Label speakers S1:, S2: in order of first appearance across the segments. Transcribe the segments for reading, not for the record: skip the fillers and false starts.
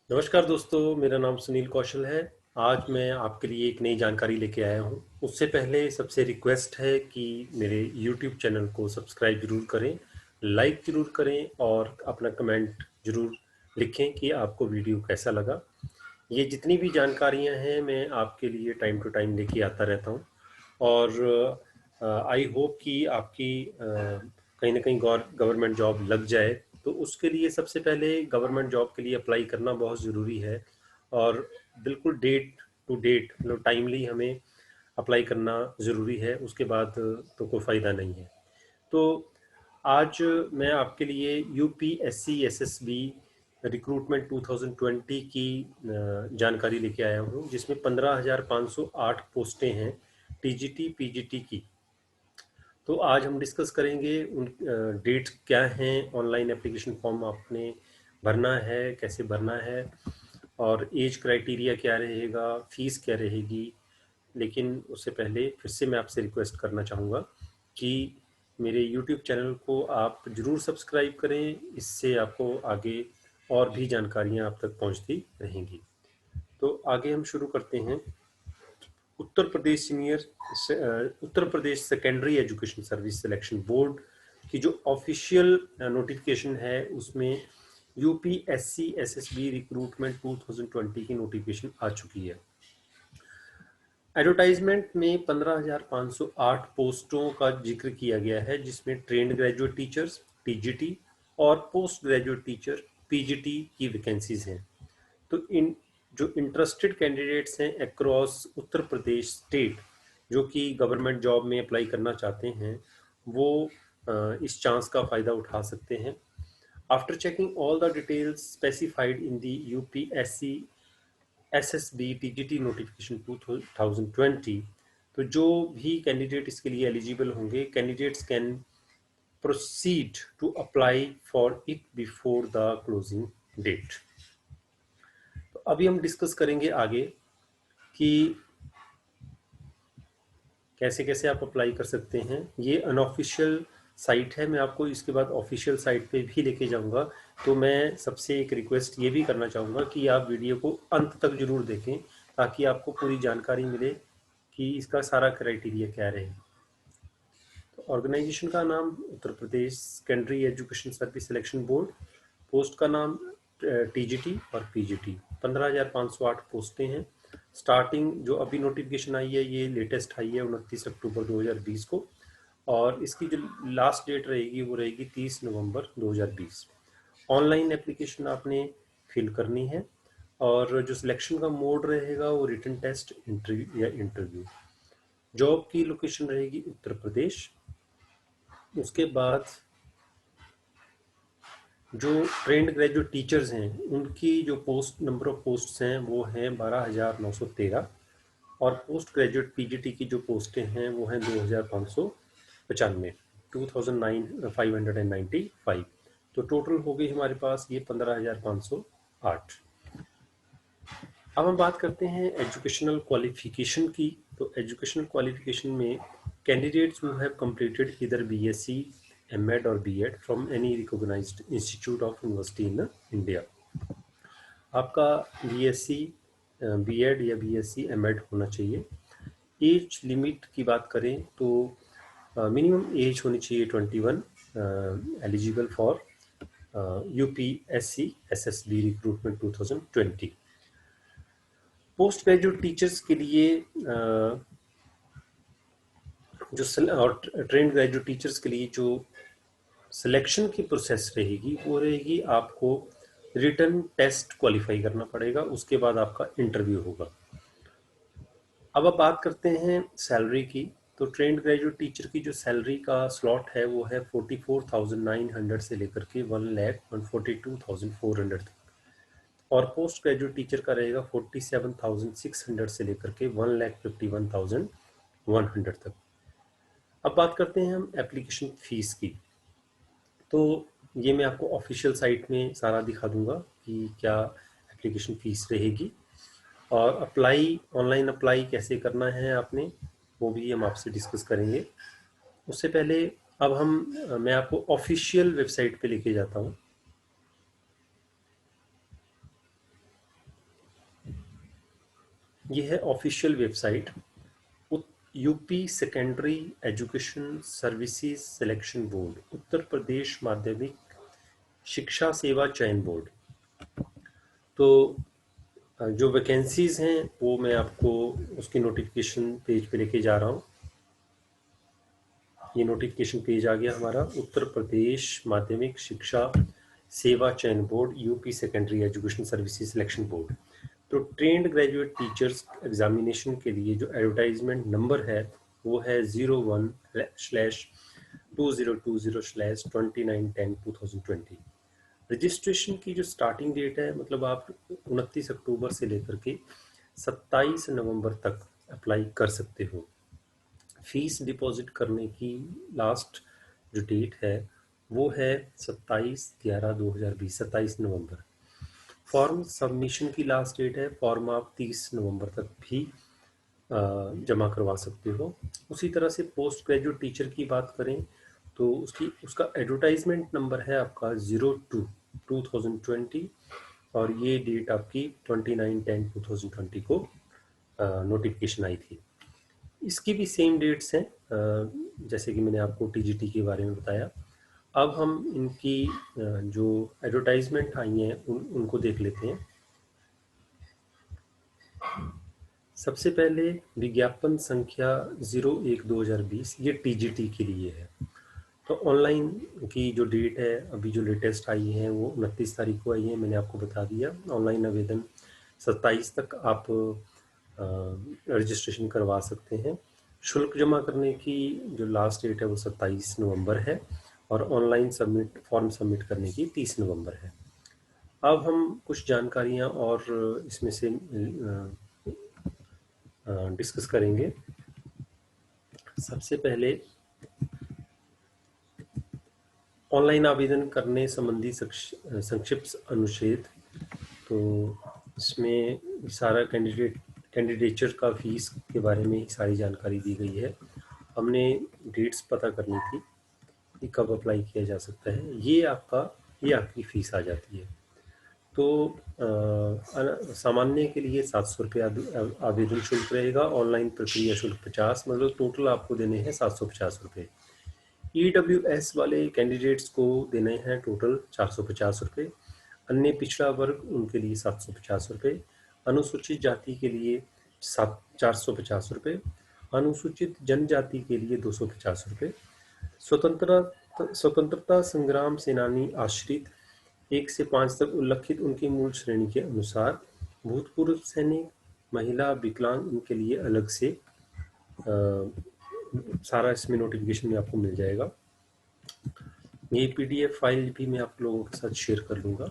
S1: नमस्कार दोस्तों, मेरा नाम सुनील कौशल है। आज मैं आपके लिए एक नई जानकारी लेके आया हूँ। उससे पहले सबसे रिक्वेस्ट है कि मेरे YouTube चैनल को सब्सक्राइब ज़रूर करें, लाइक ज़रूर करें और अपना कमेंट ज़रूर लिखें कि आपको वीडियो कैसा लगा। ये जितनी भी जानकारियाँ हैं मैं आपके लिए टाइम टू टाइम लेके आता रहता हूँ और आई होप कि आपकी कहीं ना कहीं गवर्नमेंट जॉब लग जाए। तो उसके लिए सबसे पहले गवर्नमेंट जॉब के लिए अप्लाई करना बहुत ज़रूरी है और बिल्कुल डेट टू डेट मतलब टाइमली हमें अप्लाई करना ज़रूरी है। उसके बाद तो कोई फ़ायदा नहीं है। तो आज मैं आपके लिए यूपीएससी एसएसबी रिक्रूटमेंट 2020 की जानकारी लेके आया हूँ, जिसमें 15,508 पोस्टें हैं टीजीटी पीजीटी की। तो आज हम डिस्कस करेंगे उन डेट्स क्या हैं, ऑनलाइन एप्लीकेशन फॉर्म आपने भरना है, कैसे भरना है और एज क्राइटेरिया क्या रहेगा, फीस क्या रहेगी। लेकिन उससे पहले फिर से मैं आपसे रिक्वेस्ट करना चाहूँगा कि मेरे यूट्यूब चैनल को आप ज़रूर सब्सक्राइब करें। इससे आपको आगे और भी जानकारियाँ आप तक पहुँचती रहेंगी। तो आगे हम शुरू करते हैं। Uttar Pradesh secondary education service selection board की जो ऑफिशियल नोटिफिकेशन है उसमें यूपीएससी एसएसबी रिक्रूटमेंट 2020 की नोटिफिकेशन आ चुकी है। एडवर्टाइजमेंट में 15,508 पोस्टों का जिक्र किया गया है, जिसमें ट्रेंड ग्रेजुएट टीचर्स टीजीटी और पोस्ट ग्रेजुएट टीचर पीजीटी की वैकेंसीज हैं। तो इन जो इंटरेस्टेड कैंडिडेट्स हैं अक्रॉस उत्तर प्रदेश स्टेट, जो कि गवर्नमेंट जॉब में अप्लाई करना चाहते हैं, वो इस चांस का फ़ायदा उठा सकते हैं। After checking all the details specified in the UPSC SSB TGT notification 2020, तो जो भी कैंडिडेट इसके लिए एलिजिबल होंगे, candidates can proceed to apply for it before the closing date. तो अभी हम डिस्कस करेंगे आगे कि कैसे कैसे आप अप्लाई कर सकते हैं। ये अनऑफिशियल साइट है, मैं आपको इसके बाद ऑफिशियल साइट पे भी लेके जाऊंगा। तो मैं सबसे एक रिक्वेस्ट ये भी करना चाहूँगा कि आप वीडियो को अंत तक जरूर देखें, ताकि आपको पूरी जानकारी मिले कि इसका सारा क्राइटेरिया क्या रहेगा। तो ऑर्गेनाइजेशन का नाम Uttar Pradesh secondary education service selection board, post का नाम टीजीटी और पीजीटी। 15,508 पोस्टें हैं। स्टार्टिंग जो अभी नोटिफिकेशन आई है ये लेटेस्ट आई है 29 अक्टूबर 2020 को, और इसकी जो लास्ट डेट रहेगी वो रहेगी 30 नवंबर 2020। ऑनलाइन एप्लीकेशन आपने फिल करनी है और जो सिलेक्शन का मोड रहेगा वो रिटन टेस्ट, इंटरव्यू या इंटरव्यू। जॉब की लोकेशन रहेगी उत्तर प्रदेश। उसके बाद जो ट्रेंड ग्रेजुएट टीचर्स हैं उनकी जो पोस्ट नंबर ऑफ पोस्ट्स हैं वो हैं 12,913, और पोस्ट ग्रेजुएट पीजीटी की जो पोस्टें हैं वो हैं 2,595, 2,595। तो टोटल हो गई हमारे पास ये 15,508। अब हम बात करते हैं एजुकेशनल क्वालिफिकेशन की। तो एजुकेशनल क्वालिफिकेशन में कैंडिडेट्स हु हैव कंप्लीटेड इधर बीएससी, एमएड और BEd from any recognised institute of university in India. आपका बीएससी, बीएड या बीएससी एमएड होना चाहिए। एज लिमिट की बात करें तो मिनिमम एज होनी चाहिए 21, eligible for UPSC SSB recruitment 2020। Post graduate teachers के लिए और ट्रेंड ग्रेजुएट टीचर्स के लिए जो सिलेक्शन की प्रोसेस रहेगी वो रहेगी, आपको रिटन टेस्ट क्वालिफाई करना पड़ेगा, उसके बाद आपका इंटरव्यू होगा। अब आप बात करते हैं सैलरी की। तो ट्रेंड ग्रेजुएट टीचर की जो सैलरी का स्लॉट है वो है 44,900 से लेकर के 1,42,400 तक, और पोस्ट ग्रेजुएट टीचर का रहेगा 47,600 से लेकर के 1,51,100 तक। अब बात करते हैं हम एप्लीकेशन फ़ीस की। तो ये मैं आपको ऑफिशियल साइट में सारा दिखा दूंगा कि क्या एप्लीकेशन फ़ीस रहेगी, और अप्लाई, ऑनलाइन अप्लाई कैसे करना है आपने, वो भी हम आपसे डिस्कस करेंगे। उससे पहले अब मैं आपको ऑफिशियल वेबसाइट पे लेके जाता हूँ। ये है official website UP secondary education services selection board, Uttar Pradesh माध्यमिक शिक्षा सेवा चयन बोर्ड। तो जो वैकेंसीज हैं वो मैं आपको उसकी नोटिफिकेशन पेज पे लेके जा रहा हूँ। ये नोटिफिकेशन पेज आ गया हमारा, उत्तर प्रदेश माध्यमिक शिक्षा सेवा चयन board, UP secondary education services selection board. तो ट्रेंड ग्रेजुएट टीचर्स एग्जामिनेशन के लिए जो एडवर्टाइजमेंट नंबर है वो है 01/2020/2910/2020। रजिस्ट्रेशन की जो स्टार्टिंग डेट है, मतलब आप 29 अक्टूबर से लेकर के 27 नवंबर तक अप्लाई कर सकते हो। फीस डिपॉजिट करने की लास्ट जो डेट है वो है 27/11/2020, 27 नवंबर। फॉर्म सबमिशन की लास्ट डेट है, फॉर्म आप 30 नवंबर तक भी जमा करवा सकते हो। उसी तरह से पोस्ट ग्रेजुएट टीचर की बात करें तो उसका एडवर्टाइजमेंट नंबर है आपका 02/2020 और ये डेट आपकी 29/10/2020 को नोटिफिकेशन आई थी। इसकी भी सेम डेट्स हैं जैसे कि मैंने आपको टीजीटी के बारे में बताया। अब हम इनकी जो एडवर्टाइजमेंट आई हैं उनको देख लेते हैं। सबसे पहले विज्ञापन संख्या 01/2020, ये टीजीटी के लिए है। तो ऑनलाइन की जो डेट है अभी जो लेटेस्ट आई है वो 29 तारीख को आई है, मैंने आपको बता दिया। ऑनलाइन आवेदन 27 तक आप रजिस्ट्रेशन करवा सकते हैं। शुल्क जमा करने की जो लास्ट डेट है वो 27 नवंबर है और ऑनलाइन फॉर्म सबमिट करने की 30 नवंबर है। अब हम कुछ जानकारियां और इसमें से डिस्कस करेंगे। सबसे पहले ऑनलाइन आवेदन करने संबंधी संक्षिप्त अनुच्छेद। तो इसमें सारा कैंडिडेचर का फीस के बारे में सारी जानकारी दी गई है। हमने डेट्स पता करनी थी कि कब अप्लाई किया जा सकता है। ये आपकी फ़ीस आ जाती है। तो सामान्य के लिए 700 रुपये आवेदन शुल्क रहेगा। ऑनलाइन प्रक्रिया शुल्क 50, मतलब टोटल आपको देने हैं 750 रुपये। EWS वाले कैंडिडेट्स को देने हैं टोटल 450 रुपये। अन्य पिछड़ा वर्ग उनके लिए 750 रुपये। अनुसूचित जाति के लिए 450 रुपये। अनुसूचित जनजाति के लिए 250 रुपये। स्वतंत्रता संग्राम सेनानी आश्रित 1 से 5 तक उल्लिखित उनकी मूल श्रेणी के अनुसार। भूतपूर्व सैनिक, महिला, विकलांग, इनके लिए अलग से सारा इसमें नोटिफिकेशन में आपको मिल जाएगा। ये PDF फाइल भी मैं आप लोगों के साथ शेयर कर लूँगा।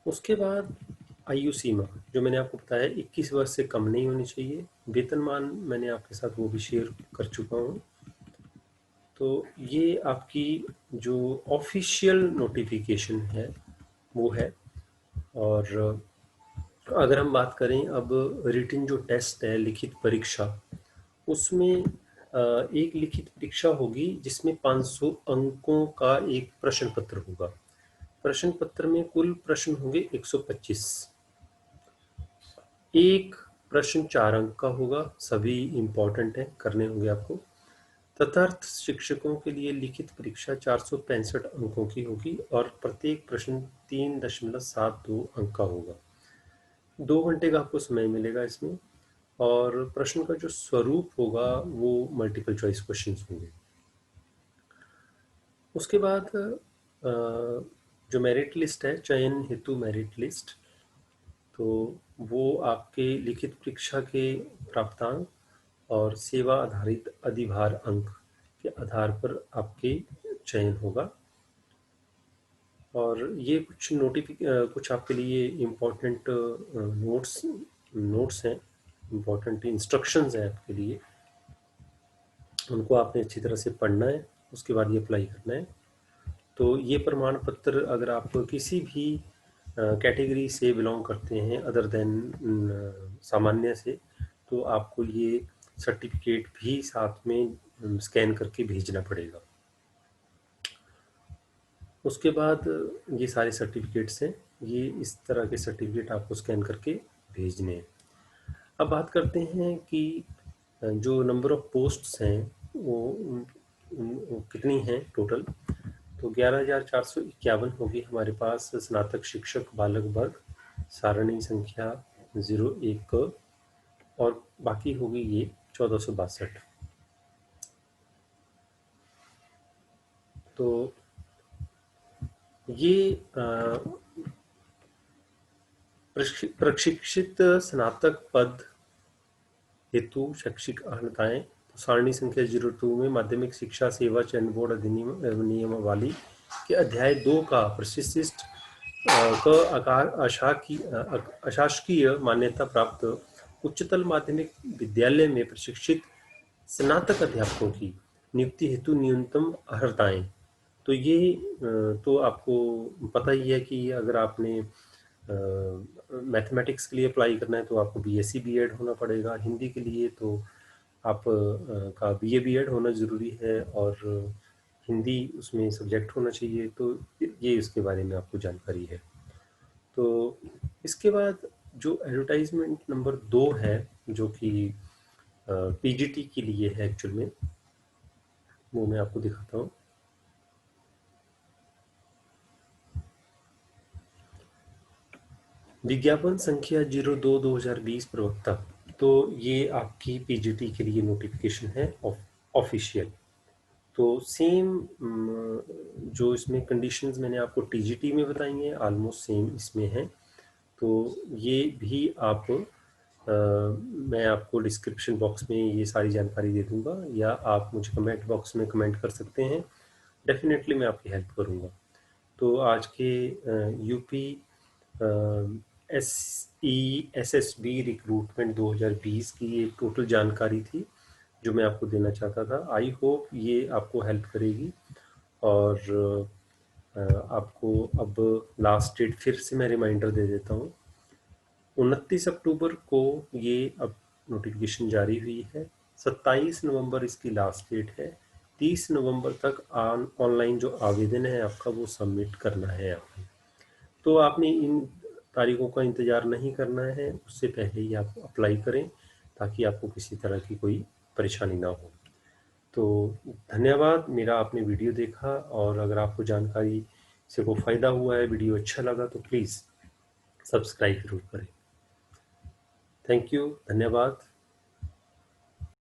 S1: उसके बाद आयु सीमा जो मैंने आपको बताया 21 वर्ष से कम नहीं होनी चाहिए। वेतनमान मैंने आपके साथ वो भी शेयर कर चुका हूँ। तो ये आपकी जो ऑफिशियल नोटिफिकेशन है वो है। और अगर हम बात करें अब रिटन जो टेस्ट है, लिखित परीक्षा, उसमें एक लिखित परीक्षा होगी जिसमें 500 अंकों का एक प्रश्न पत्र होगा। प्रश्न पत्र में कुल प्रश्न होंगे 125। एक प्रश्न 4 अंक का होगा, सभी इम्पोर्टेंट है, करने होंगे आपको। तदर्थ शिक्षकों के लिए लिखित परीक्षा 465 अंकों की होगी और प्रत्येक प्रश्न 3.72 अंक का होगा। 2 घंटे का आपको समय मिलेगा इसमें। और प्रश्न का जो स्वरूप होगा वो मल्टीपल चॉइस क्वेश्चंस होंगे। उसके बाद जो मेरिट लिस्ट है, चयन हेतु मेरिट लिस्ट, तो वो आपके लिखित परीक्षा के प्राप्तांक और सेवा आधारित अधिभार अंक के आधार पर आपके चयन होगा। और ये कुछ आपके लिए इम्पोर्टेंट नोट्स हैं, इम्पोर्टेंट इंस्ट्रक्शंस हैं आपके लिए। उनको आपने अच्छी तरह से पढ़ना है, उसके बाद ये अप्लाई करना है। तो ये प्रमाण पत्र अगर आप किसी भी कैटेगरी से बिलोंग करते हैं अदर देन सामान्य से, तो आपको ये सर्टिफिकेट भी साथ में स्कैन करके भेजना पड़ेगा। उसके बाद ये सारे सर्टिफिकेट्स हैं, ये इस तरह के सर्टिफिकेट आपको स्कैन करके भेजने हैं। अब बात करते हैं कि जो नंबर ऑफ पोस्ट्स हैं वो कितनी हैं टोटल। तो 11,451 होगी हमारे पास स्नातक शिक्षक बालक वर्ग, सारणी संख्या 01, और बाकी होगी ये 1462। तो ये प्रशिक्षित स्नातक पद हेतु शैक्षिक अर्हताएं। तो सारणी संख्या 02 में माध्यमिक शिक्षा सेवा चयन बोर्ड अधिनियम एवं नियमावली के अध्याय 2 का प्रशिक्षित अशासकीय मान्यता प्राप्त उच्चतर माध्यमिक विद्यालय में प्रशिक्षित स्नातक अध्यापकों की नियुक्ति हेतु न्यूनतम अर्हताएं। तो ये तो आपको पता ही है कि अगर आपने मैथमेटिक्स के लिए अप्लाई करना है तो आपको बीएससी बीएड होना पड़ेगा। हिंदी के लिए तो आप का बीए बीएड होना ज़रूरी है और हिंदी उसमें सब्जेक्ट होना चाहिए। तो ये इसके बारे में आपको जानकारी है। तो इसके बाद जो एडवर्टाइजमेंट नंबर 2 है जो कि पीजीटी के लिए है एक्चुअल में, वो मैं आपको दिखाता हूँ। विज्ञापन संख्या 02/2020 प्रवक्ता। तो ये आपकी पीजीटी के लिए नोटिफिकेशन है ऑफिशियल। तो सेम जो इसमें कंडीशंस मैंने आपको टीजीटी में बताई हैं ऑलमोस्ट सेम इसमें है। तो ये भी आप मैं आपको डिस्क्रिप्शन बॉक्स में ये सारी जानकारी दे दूंगा, या आप मुझे कमेंट बॉक्स में कमेंट कर सकते हैं। डेफिनेटली मैं आपकी हेल्प करूंगा। तो आज के यूपी SESSB रिक्रूटमेंट 2020 की ये टोटल जानकारी थी जो मैं आपको देना चाहता था। आई होप ये आपको हेल्प करेगी। और आपको अब लास्ट डेट फिर से मैं रिमाइंडर दे देता हूँ। 29 अक्टूबर को ये अब नोटिफिकेशन जारी हुई है। 27 नवंबर इसकी लास्ट डेट है। 30 नवंबर तक ऑनलाइन जो आवेदन है आपका वो सबमिट करना है आपने। तो आपने इन तारीखों का इंतज़ार नहीं करना है, उससे पहले ही आप अप्लाई करें ताकि आपको किसी तरह की कोई परेशानी ना हो। तो धन्यवाद, मेरा आपने वीडियो देखा, और अगर आपको जानकारी से कोई फ़ायदा हुआ है, वीडियो अच्छा लगा तो प्लीज़ सब्सक्राइब ज़रूर करें। थैंक यू, धन्यवाद।